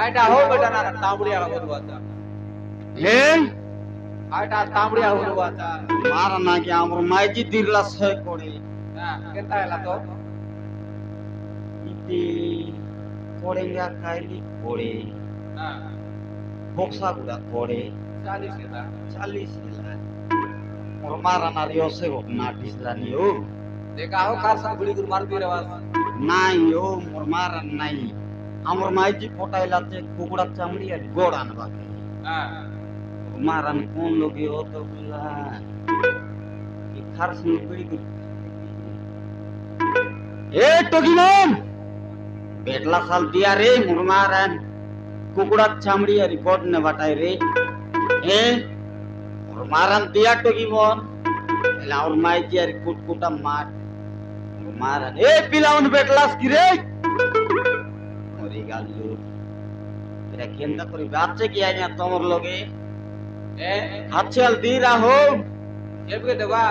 Eta हो बेटा ना तांबड़िया का बोलवाता ಏನ್ आयटा तांबड़िया बोलवाता ಮಾರ ನಾಗಿ ಅವ್ರ ಮಾಜಿ ದಿರ್ಲ ಸೈ ಕೊಡಿ केता है ला तो ಇತಿ ಕೊಡೆಂಗ ಕಾಯ್ಲಿ ಕೊಡೆ हां ಬೊಕ್ಸಾ ಗುಡ ಕೊಡೆ 40 केता 40 ಇಲ್ಲ ಅವ್ರ ಮಾರ ನಾರಿಯೋ ಸೆ ಗೋ ನಾಟಿಸ್ಲ ನಿಯೋ देखा हो कार संग गुड़ी गुर मार दी रवास নাই ও মোর মার নাই আমার মাইজি ফটাইলাতে কুকুড়া চামড়ি আর গোড় আনবাকে हां মারান কোন লোকে ও তো বুলা কি খারস নি পিড়ি করি এ টগিমন বেটলা সাল দিয়া রে মোর মারান কুকুড়া চামড়ি আর গোড় নে বাটাই রে এ মোর মারান দিয়া টগিমন এলা ওর মাইজি আর কুটকুটা মার मारन ए पिलाउन बेटलास की रे मरी गालू तेरा केंदा करी बात से किया या तमर लोगे ए हाचल दी रहो ये के देवा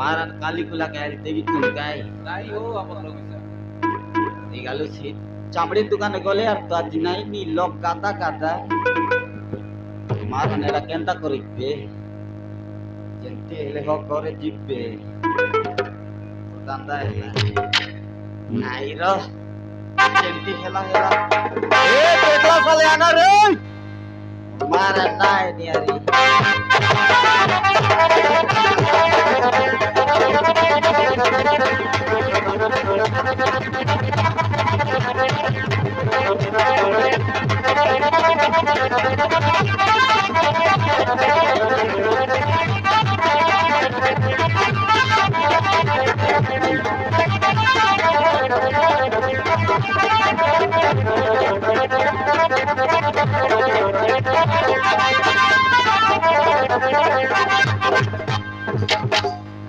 मारन काली कुला कह देवी तुम गाय नहीं हो अपन लोग से ए गालू सी चामड़ी दुकान गले यार तो आज नहीं नी लोग काता काता मारन एला केंदा करी पे जंते ले हो करे जिब्बे दांदा है नहीं रो केंती हेला हेला ए बेटला साले आना रे मारा नाय नियारी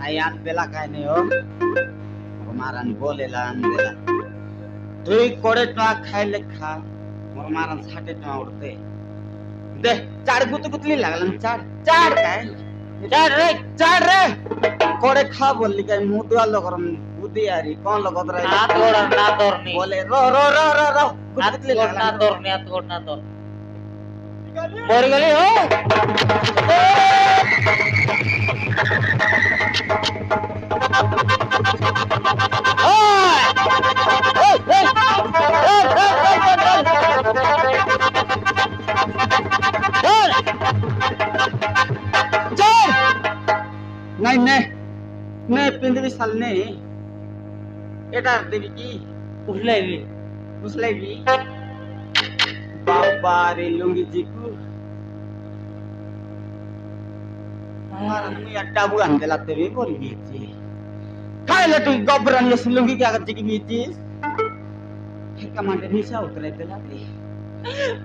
आयान बेला काय नहीं हो मारन बोलेला अन बेला तुई कोड़े टवा खाय ले खा मोर मारन 60 टवा उड़ते दे चार गुत गुतली लागलन चार काय चार रे कोड़े खा बोलली काय मुदवा लोगरम बुद्धि यारी कौन लगत रहे ना तोड़नी बोले रो गुतली लागलन ना तोड़ मर गली हो नहीं पिंदरी साल ने एटा देवी की उसले भी बाबा रे लुंगी जी को हमारा मुझे अड्डा बुआन देला तेरे बोल बीची खाए ले तू गोबरन ये लुंगी क्या करती की बीची है कमांडर नीचे उतरे देला रे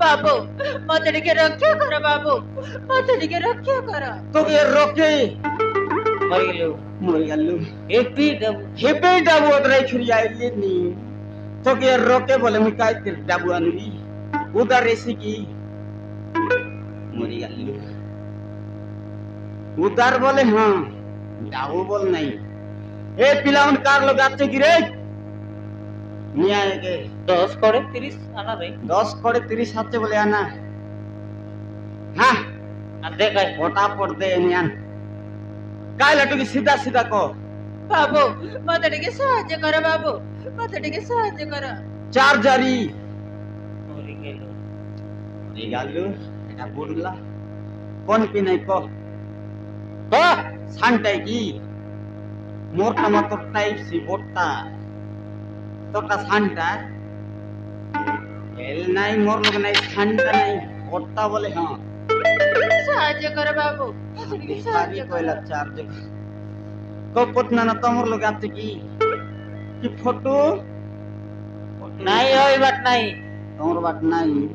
बाबू मत के रक्षा करो बाबू मत के रक्षा करो तो ये रोके मर गलू हेपी डबू उतरे खिरिया ले नी तो ये रोके बोले मैं काय तेरे डबू आनवी उधर ऐसी की मरी गलू उधर बोले हाँ डाबू बोल नहीं ए पिलाउन कार लोग आते गिरे निया के 10 कोड़े 30 आना रे 10 कोड़े 30 आते बोले आना हाँ अंदे का फोटा पड़ दे निया काय लटू की सीधा सीधा को बाबू मत के सहाय्य करो बाबू मत के सहाय्य करो चार जारी मरी गेलो रिगालू एटा बुड़ला कौन पी नहीं को सांटाई की मोटा मत टाइप सी बोटा तो का सांटा एल नहीं मोर लोग नहीं सांटा नहीं बोटा बोले हाँ सहाय्य करो बाबू सारी कोयला चार्ज को पुतना ना तमर लोग आते की फोटो नहीं होई बात नहीं तमर बात नहीं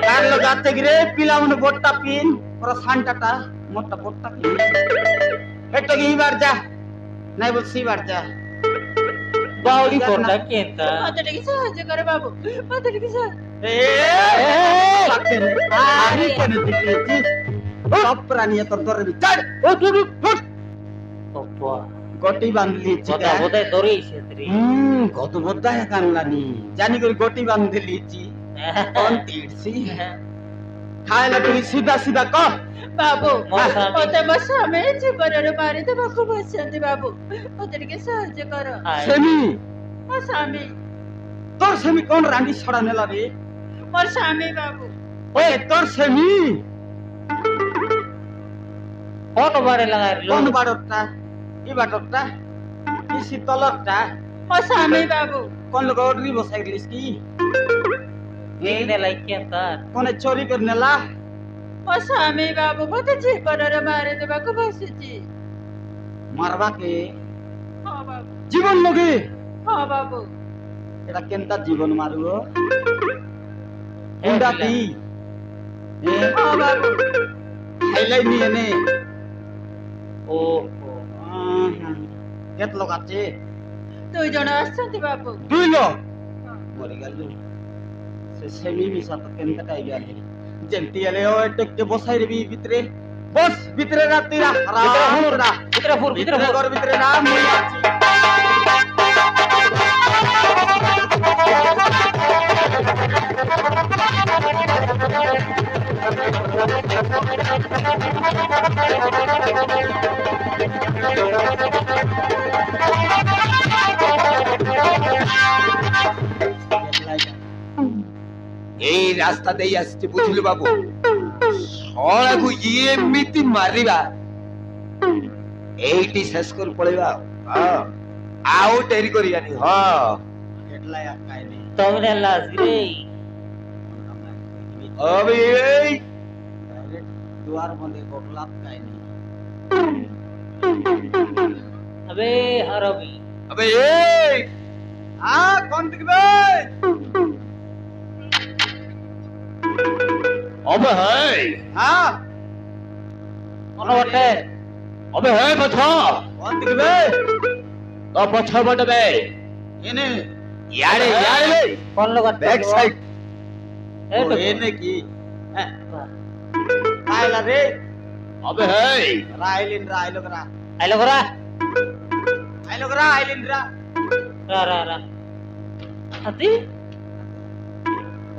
কার লোক আছে গরে পিলা মনে বটটা পিন ওরা সান্টাটা মোটটা বটটা পিন এটা কি বার যা নাই বলছি বার যা বাউলি করটা কেনতা মতটিকে সাহায্য করো বাবু মতটিকে সাহায্য আরে কেন দিছিস সব প্রাণী তোর ধরে চল ও তুই ফুট বাবা গটি বাঁধলি কথা বোধহয় ধরেইছে রে কত বোধহয় কানলানি জানি করে গটি বাঁধলিছি কোন তীরছি খাইলা তুই সিধা সিধা কহ বাবু মশা মতে মশামে জীবনের মারি দেବାକୁ বসନ୍ତି বাবু মতটিকে সাহায্য করো সেমি ମୋ ସ୍ୱାମୀ তোর সেমি কোন রান্ডি ছড়া নেলা রে ମୋର ସ୍ୱାମୀ ବାବୁ ওই তোর সেমি কোন বারে লাগাই কোন বাড়টা এই বাটটা এই শীতলটা ମୋ ସ୍ୱାମୀ ବାବୁ কোন লোক অর্ডারি বসাই গেলিস কি এইনে লাই কেনতা কোনে চোরি করে নেলা ମୋ ସ୍ୱାମୀ ବାବୁ ମତେ ଜୀବନରେ ମାରି ଦେବାକୁ ବସିଛି মারবা কে ହଁ ବାବୁ জীবন লগে ହଁ ବାବୁ এটা কেনতা জীবন মারব হুন্ডা দি ହଁ ବାବୁ খাইলাই নিয়ে নে ও কেত লোক আছে 2 ଜଣ ଆସିଛନ୍ତି ବାବୁ দুই লোক মরে গেল সে সেমি মিশা তো কেনতা টাই গেল যেমতি এলে ও টেককে বসাই রেবি ভিতরে বস ভিতরে রাত্রি রা ভিতরে ফুর ভিতরে ফুর ঘর ভিতরে না মুই আছি এই রাস্তা দেই আসছে বুঝলি বাবু সড়াକୁ ଇଏ ଏମିତି ମାରିବା ଏଇଠି ଶେଷ କରି ପଳେଇବା ହଁ ଆଉ ଡେରି କରିବାନି ହଁ કેટલાય કાઈ તમને લાગી રે હવે એઈ નહીં દ્વાર બંધ ગોકલાપ કાઈ નહીં હવે હરબી હવે એઈ આ કોણ દીકબે હવે હે હા કોણ વટે હવે હે પછ કોણ દીકબે તો પછ બટબે એને યાડે યાડે કોણ લોક બેક સાઈડ એ તો એને की કાયલા રે હવે હે રાયલિન રાયલો કરા આલો કરા આયલો કરા આયલિન રા રા હતી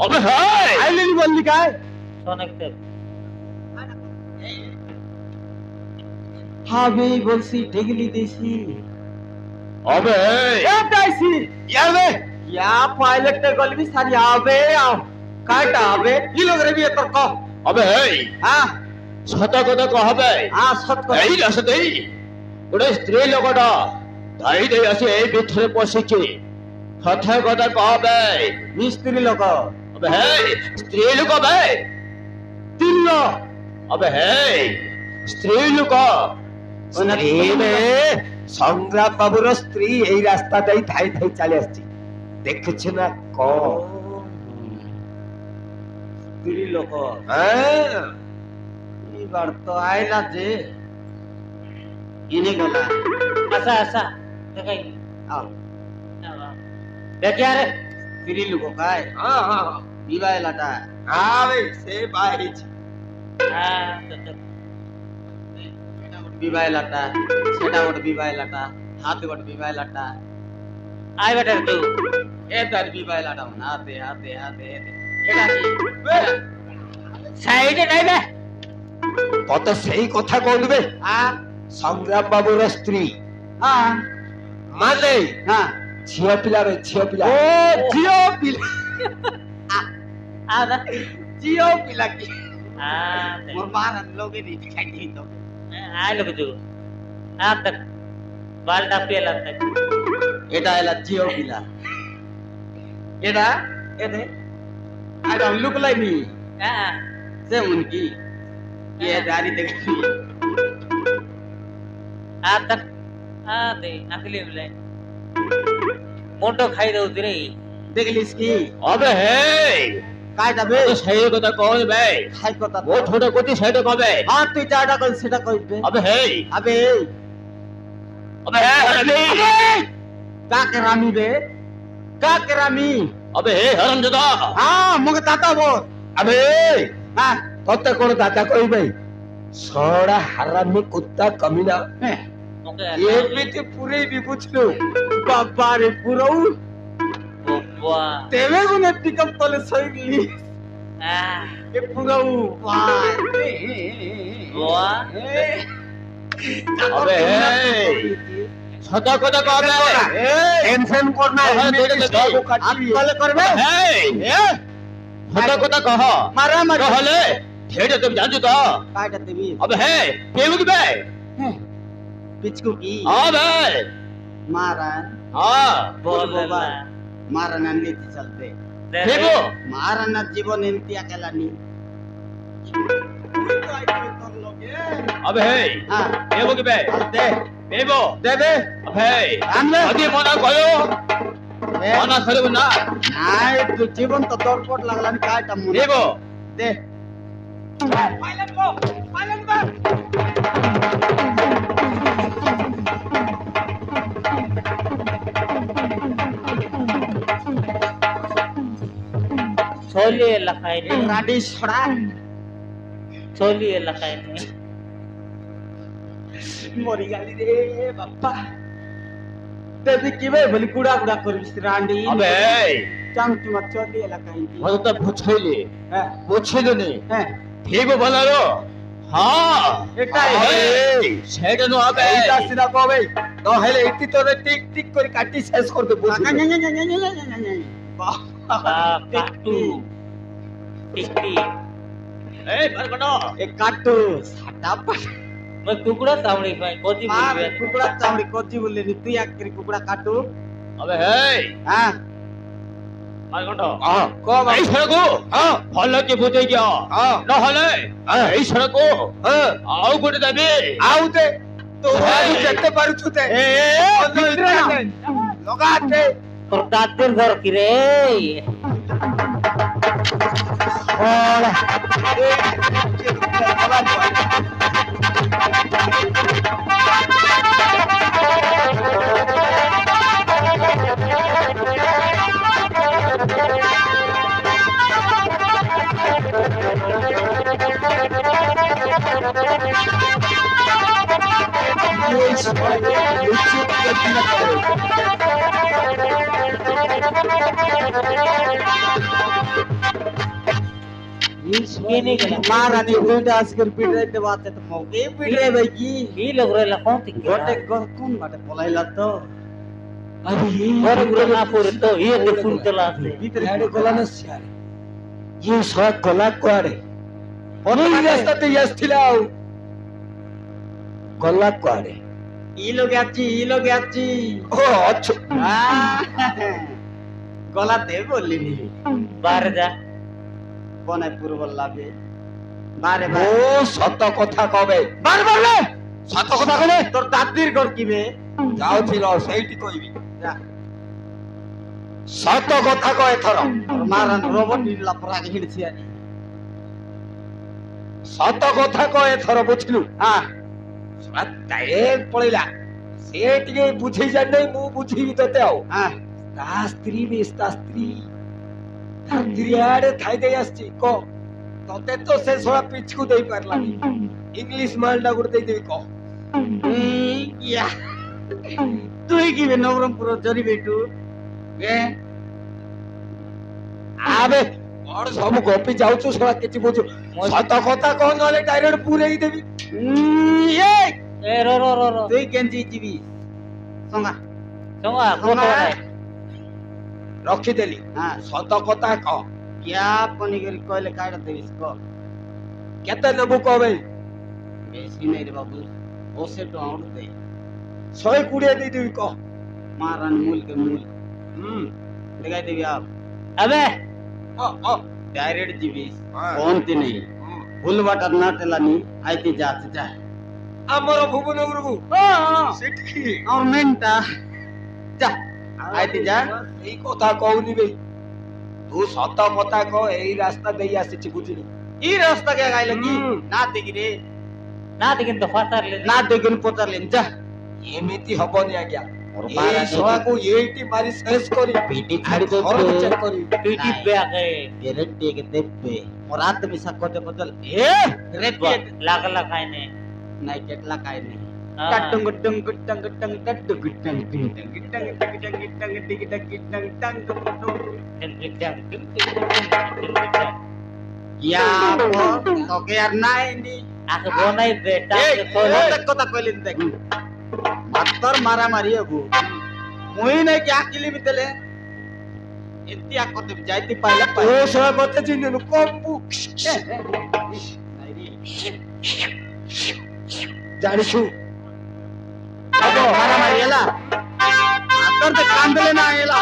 હવે હે આયલિન બોલલી काय સોનકતે হাবে বলছি ঢেগলি দেছি હવે હે এটাইছি યાડે ইয়া পাইলটে গলবি সারি আবে আও কাটা আবে কি লোক রে বিয়ে তোর কহ હવે હે হ্যাঁ সত কথা কহবে হ্যাঁ সত কথা এই রাস্তা দেই ଗୋଟେ ସ୍ତ୍ରୀ ଲୋକଟା ଧାଇ ଦେଇ ଆସି ଏଇ ଭିତରେ ପଶିଛି କଥା କଥା କହବେ মিস্ত্রি লোক अबे है स्त्री लोक अबे তিন লোক अबे है स्त्री लोक स्त्री में संग्राम बाबूर स्त्री এই রাস্তা দেই ধাই ধাই চলে আসছে দেখছ না ক স্ত্রী লোক হ্যাঁ এবার তো আইলা যে ইনে গলা আশা আশা দেখাই আও দেখি আরে স্ত্রী লোক কায় हां हां বিবাইলাটা আবে সে বাইজ হ্যাঁ বিবাইলাটা সেটা ওটা বিবাইলাটা হাতে ওটা বিবাইলাটা আই বেটার তুই এ তার বিবাইলাটা হাতে হাতে হাতে এটা কি সাইডে নাই বে কত সেই কথা কইবে আ সংগ্রাম বাবুর স্ত্রী আ মানে হ্যাঁ ঝিও পিলা রে ঝিও পিলা ও জিও পিলা আদা জিও পিলা কি আ মোর মারান লোকে নি খাই দি তো আই লোক তুই আত বালটা পেলা তক এটা এলা জিও পিলা এটা এতে আইডা লুক লাইক মি হ্যাঁ যেমন কি কে দাড়ি দেখি আত আদে আকলি বলে মোটো খাই দউ রে দেখলিস কি अबे है কাইটা বে সেই কথা কই বে খাই কথা ও ছোট কতি সেটা কবে হ্যাঁ তুই যাটা কই সেটা কইবে আবে হে আবে আবে হে হারামি কাকে রামি বে কাকে রামি আবে হে হারামজাদা হ্যাঁ মুখে দাতা বল আবে হ্যাঁ ততে কোন দাদা কইবে সড়া হারামি কুত্তা কমিনা হ্যাঁ ওকে এমনিতে পুরে বিপুছলো বাবা রে পুরো বাবা তেবে গুনে পিকআপ তলে সইলি আহ এ পুরো ভাই বাবা আবে ছোট কথা কবে টেনশন কর না এমনিতে সব কাটি আজকাল করবে এই ছোট কথা কহ মারা মারা তাহলে ঠেড়ে তুমি জানছো তো কাইটা দেবি আবে হে কেউ কি বে পিচকু কি আবে मारा हां बोल बाबा ना मारा ना नीति चलते देखो मारा ना जीवन एमती अकेला नहीं अबे हे हाँ केबो की बे दे केबो दे दे अबे हमने अदी मना कयो मना करबो ना नाय तू जीवन तो दरपट लागला नि काय टम केबो दे पायलट को छोलिए लखाई नहीं राडी छड़ा छोलिए लखाई नहीं मरी गाली रे बाप्पा तेबी किबे भली कुडा कुडा करबिस रांडी अबे चांग तुम चोदी एलाकाई मत तो पुछैले हैं पुछैले नी हैं केबो बनारो हां এটাই সেটা নো আবে এইটা সিধা কবে নহলে ইতি তোরে টিক টিক করে কাটি শেষ করতে বুঝলি काटू टिक्की এই বরকটো এ কাটু সাটা পাট मैं कुकड़ा तावड़ी भाई कोची মার बोल কুকুড়া চামড়ি কোচি বললি নি তুই একরি কুকুড়া কাটু আবে হেই হ্যাঁ বরকটো কম এই ছড়কো ভালো কি বুঝে গিয়া নহলে এই ছড়কো আউ গুটে দেবে আউ দে তো আমি দেখতে পারছু তে এ লগাতে और दातिर घर की रे ये नहीं गला মারানি দুইটা আজকের পিটাইতে বাতে তো মগে পিটাই ভাই কি ये लोग रे लखों थी গোটে কোন বাটে পলাইলা তো और गुरु ना पूरे तो ये तो फुल चला से ভিতরে ಗಾಡಿ ಕೊಲನ ಸ್ಯಾರೆ ಈ ಸಹ ಕೊಲ ಕ್ವಾಡೆ ಒನೈ ರಾಸ್ತಾতে ಯಾಸ್ತಿಲಾও ಕೊಲ ಕ್ವಾಡೆ ই লোক আছি ও আচ্ছা গলা দে বললি নি बाहर जा বনাই পুরো বললাবে বারে ও বারে সত কথা কবে বার বললে সত কথা কবে তোর দাদির ঘর কিবে যাও ছিল সেইটি কইবি যা সত কথা কয় থর তোর মারান রোবট নিলা পরাগ হিড়ছি আনি সত কথা কয় থর বুঝলু হ্যাঁ সত্তায়ে পড়িলা সে টিকে বুঝি জান নাই মু বুঝিবি তোতে আও হ্যাঁ তা স্ত্রী বেশ তা স্ত্রী তার দিয়াড়ে থাই দেই আসছি ক তোতে তো সে সোয়া পিছকু দেই পারলানি ইংলিশ মালটা করে দেই দেই ক ইয়া তুই কিবে নবরমপুর জরি বেটু এ আবে আর সব গপি যাউছু সোয়া কিছু বুঝু সত কথা কহ নলে ডাইরেক্ট পুরেই দেবি এ ए रो रो रो रो তুই কেনজি জিবি সঙ্গা चंगा फोटो है রক্ষি দেলি হ্যাঁ সত কথা কহ क्या পনিগরি কইলে কাইটা দেবিস ক কেতে নেবু কবে বেশি নাই রে বাবু ওসে তো আউট দে 120 দেই দিবি কহ মারান মূল के मूल लगाई देवी आप अबे डायरेक्ट जीबी हाँ। कौन ती नहीं फुल वाटर ना टेलानी आईती जाते जा আমার ভুবনগরু हां সেটি और मेंटा जा आईती जा এই কথা কওনি বে तू सत कथा कह एई रास्ता देई आसीछि बुझिली ई रास्ता के गाइले की ना देखि रे ना देखिन तो फातार ले ना देखिन पचारलेन जा एमिति हबनी आज्ञा और ए मारा सवाको एइटी मारी शेष करी पीटी फाड़ी दे घर चेक करी पीटी पे आके ग्यारंटी के देबे और रात में सा कोते कोतल ए रे लाख लाख आने नाही केटला काय नाही हाँ। टंग टंग टंग टंग टंग टंग टंग टंग टंग टंग टंग टिक टंग टंग टंग या तो के यार नाही नी आके बोनाई बेटा ए के खोले तक কথা কইলেন দেখ মাতর মারামারি হবো মই নাই কি আকিলি বিতলে এতি আক করতে যাইতে পাইলা পাই ओ सवा बते जिनु कम्पु জানিছু अब मारामारी एला মাতর তে কান্দলে না এলা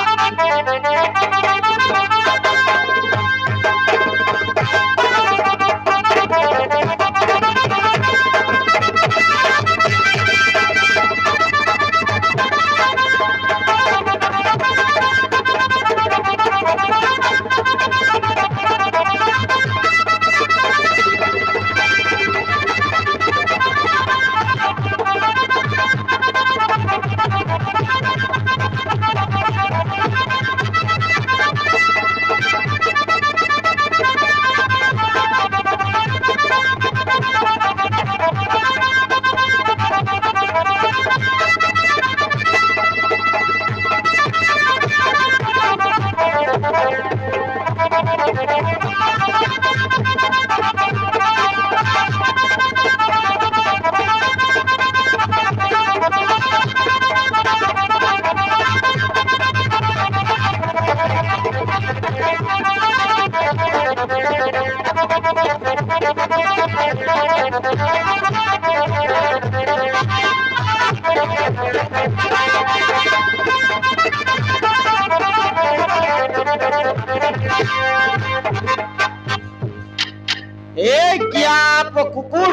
ए क्या कुकुर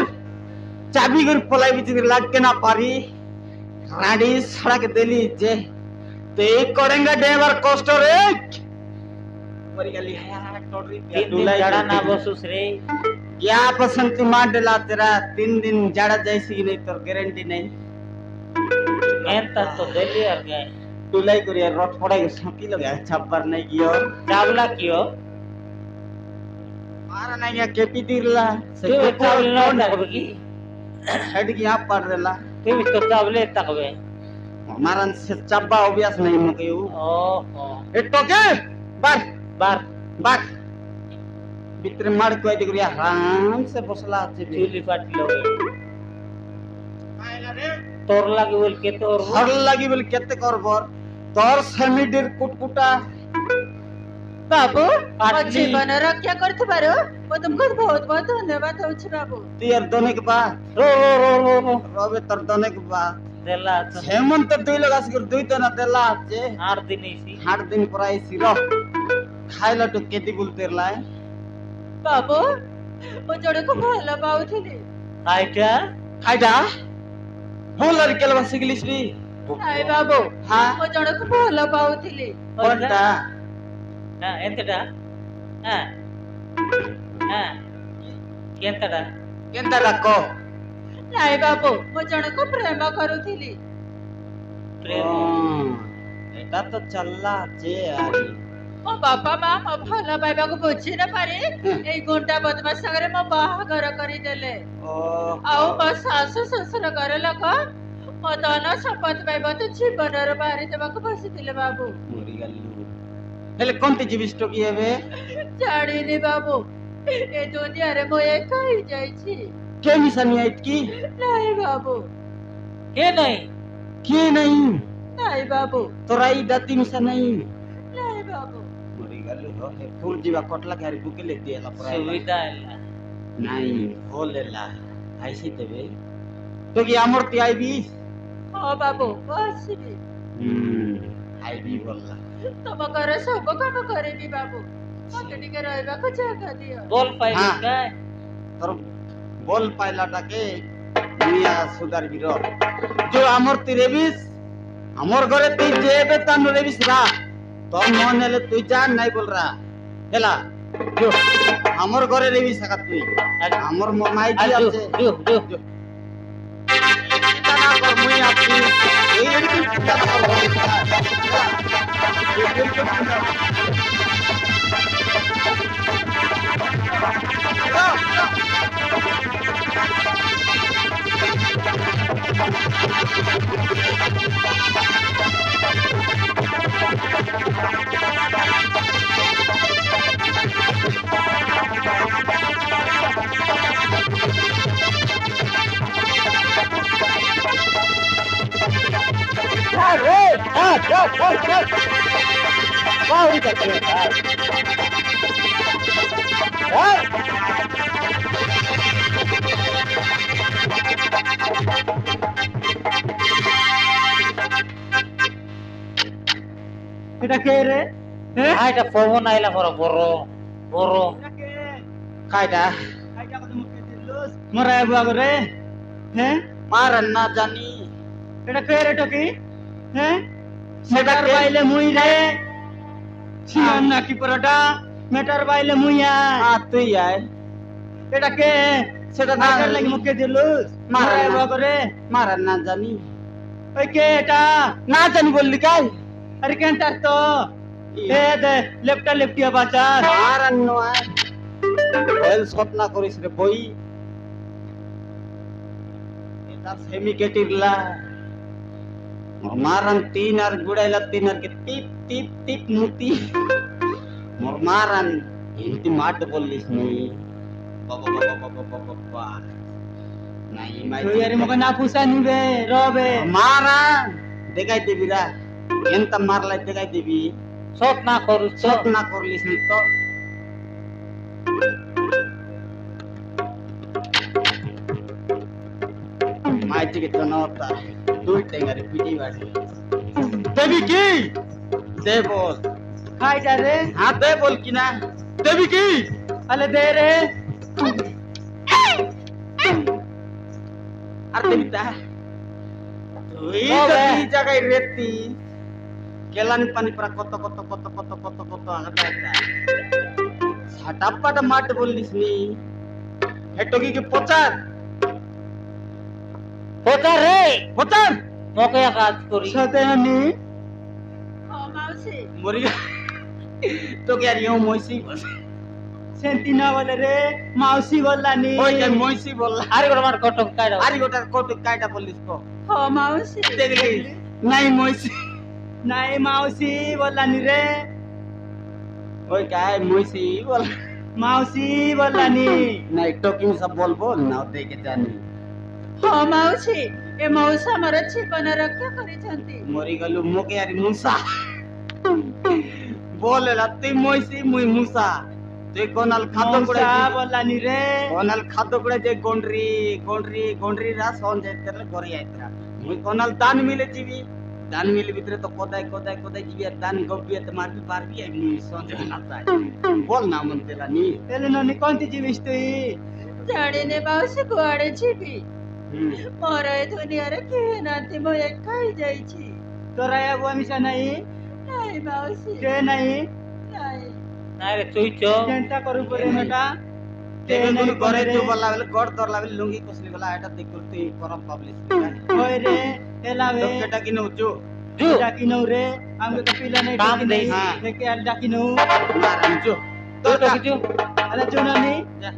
चाबी कर पलाई बिच लाग के ना पारी राडी सड़क देली जे ते करेंगे ड्राइवर कष्ट रे मरी गली है टोरी तीन दिन जड़ा ना बसुस रे क्या पसंद मार डाला तेरा 3 दिन जड़ा जैसी की नहीं तो गारंटी नहीं मैं तो दिल्ली और गए तुलाई करिया रट पड़े सकी लगा छप्पर नहीं कियो चावला कियो मारा नहीं गया केपी तीरला ते चावला ना तकबे हेड की आप पड़ देला ते तो चावले तकबे हमारा से चब्बा अभ्यास नहीं मके ओहो एटो के बार बार बार भीतर मार कोई डिग्री आराम से बसला আছে चूली पाटी लोगे तोर लागे बोल के तोर हर লাগি বল কেতে করবর তোর সেমিডির কুটকুটা बाबू पाटली। जीवन रक्षा करथिबारो वो तुमको बहुत बहुत धन्यवाद होछि बाबू तीर दोने के बाद रो रो रो रो रो রবে তোর दोने के बाद देला तो হেমন্ত দুই লগাস করে দুই তো না দেলা আছে 8 दिन इसी 8 दिन पर आई सिरो खाइला तो केती बोलतेरला बाबू वो जोड़े को भला पाउथिली आइटा खाइडा होलर केलवा सिगलिस री आय बाबू हां वो जोड़े को भला पाउथिली कोनटा हां एंतडा हां हां केंतडा केंता डाको नाय बाबू वो जोड़े को प्रेम करूथिली प्रेम এটা তো চললা আছে আরে ମୋ ବାପା ମା ମୋ ଭଲ ପାଇବାକୁ ବୁଝି ନ ପାରି ଏଇ ଗୁଣ୍ଡା ବଦମାସ ସାଙ୍ଗରେ ମୋ ବାହାଘର କରିଦେଲେ ও ଆଉ ମୋ ଶାଶୁ ଶ୍ୱଶୁର ଘର ଲୋକ ମୋ ଧନ ସମ୍ପତ୍ତି ପାଇଁ ମତେ ଜୀବନରୁ ବାହାରି ଦେବାକୁ ବସିଥିଲେ ବାବୁ মরি গেল ହେଲେ কোনটি জীবিষ্ট কি হবে ଜାଣିନି ବାବୁ ଏ ଦୁନିଆରେ ମୁଁ ଏକା ହେଇଯାଇଛି কে মিশানি আইতকি ନାଇଁ ବାବୁ के नहीं কে নাই ନାଇଁ ବାବୁ তোরা এই দাতি মিশা নাই ନାଇଁ বাবু মরি গেল হে ফুল জিবা কটলা গারি বুকেলে দিয়েলা পড়াই सुविधा है নাই হলেলা আইসি দেবে তো কি আমর তি আইবি ହଁ ବାବୁ ବସିବି আইবি বললা ତମ ଘରେ ସବୁ କାମ କରିବି ବାବୁ ମତେ ଟିକେ ରହିବାକୁ ଜାଗା ଦିଅ बोल पाई हाँ। का তোর বল পাইলাটাকে দুনিয়া সুদার বির जो আমর তি রেবিস আমর ঘরে তুই যেবে তান রেবিস রা তোর মন এলে তুই যা নাই বল রা হেলা যো আমার ঘরে রেবি সাকা তুই আমার মাইজি আর আছে যো যো চিন্তা না কর মুই আপনি এই এরকম চিন্তা না কর এটা কে রে হ্যাঁ এটা ফোন আইলা বড় বড় বড় কাইটা মরা বুয়া করে হ্যাঁ মারান না জানি এটা কে রে টকি হ্যাঁ সেটা মেটার কে? বাইলে মুই রে সিমান নাকি পরোটা মেটার বাইলে মুইয়া তুই আয় এটা কে সেটা না মারার লাগি মুখে দিলুস মারা মরা না। বুয়া করে মারান না জানি ওই কে এটা না জানি বললি কাই আরে কেন তার তো এ দে লেপটা লেপটিয়া বাঁচা মারান নয় হেল শট না করিস রে বই এটা সেমি কেটিরলা মারান তিন আর গুড়াইলা তিন আর কে টিপ টিপ টিপ মুতি মোর মারান হিন্দি মাঠ বললিস নি বাবা বাবা বাবা বাবা বাবা নাই মাই তুই আরে মকে না পুষা নিবে রবে মারান দেখাই দিবি রা এনতা মারলাই দেখাই দিবি শোক না করুস শট না করলিস নি তো মাইটিকে তো নতা দুই টেঙ্গারে পিটি বাড়ি দেবি কি দে বল খাইটা রে হ্যাঁ দে বল কি না দেবি কি আলে দে রে আর দেবি তা তুই তো এই জায়গায় রেতি কেলানি পানি পরা কত কত কত কত কত কত আগটা একটা ছাটাপাটা মাঠ বললিস নি হেটকি কি পচার কোথা রে পচার মকে কাজ করি সতে আনি ও মাউসি মরি তোকে আর ইও মইসি সেন্তি না বলে রে মাউসি বললানি ওই যে মইসি বললা আরে বড় মার কটক কাইরা আরে গোটার কত কাইটা বললিস তো ও মাউসি দেখলি নাই মইসি নাই মাউসি বললানি রে ওই কাই মইসি বল মাউসি বললানি নাই টকিং সব বল বল না দেখে জানি ও মাଉସୀ ଏ ମଉସା ମୋର ଜୀବନ ରକ୍ଷା କରିଛନ୍ତି মরি গেল মুখে আর মুসা বলে লা তুই মইসি মুই মুসা তুই কোনাল খাদ্য করে মাউসা বললানি রে কোনাল খাদ্য করে যে গন্ডরি গন্ডরি গন্ডরি রা সন যাইতরা গরি আইতরা মুই কোনাল দান মিলে জিবি দান মিলে ভিতরে তো কোদাই কোদাই কোদাই জিবি আর দান গবি তো মারবি পারবি আর মুই সন না তাই বল না মন তেলা নি এলে ননি কোনটি জীবিস তুই ଜାଣିନି ମାଉସୀ କୁଆଡେ ଯିବି ମୋର ଏ ଦୁନିଆରେ କେହି ନାହାନ୍ତି ମୁଁ ଏକା ହେଇଯାଇଛି তোরা আবু আমিসা নাই ନାଇଁ ମାଉସୀ কে নাই ନାଇଁ নাই রে তুই চ চিন্তা করু পরে মেটা তেবে কোন করে তো বলা বলে গড় দরলা বলে লুঙ্গি কসলি বলা এটা দেখ তুই পরম পাবলিশ ওই রে এলাবে তো কেটা কিনে উচু যু ডাকি নউ রে আমি তো পিলা নাই কাম ডাকি দেই। নাই হ্যাঁ। দেখে আর ডাকি নউ মার উচু তো কিছু আলে চুনানি যা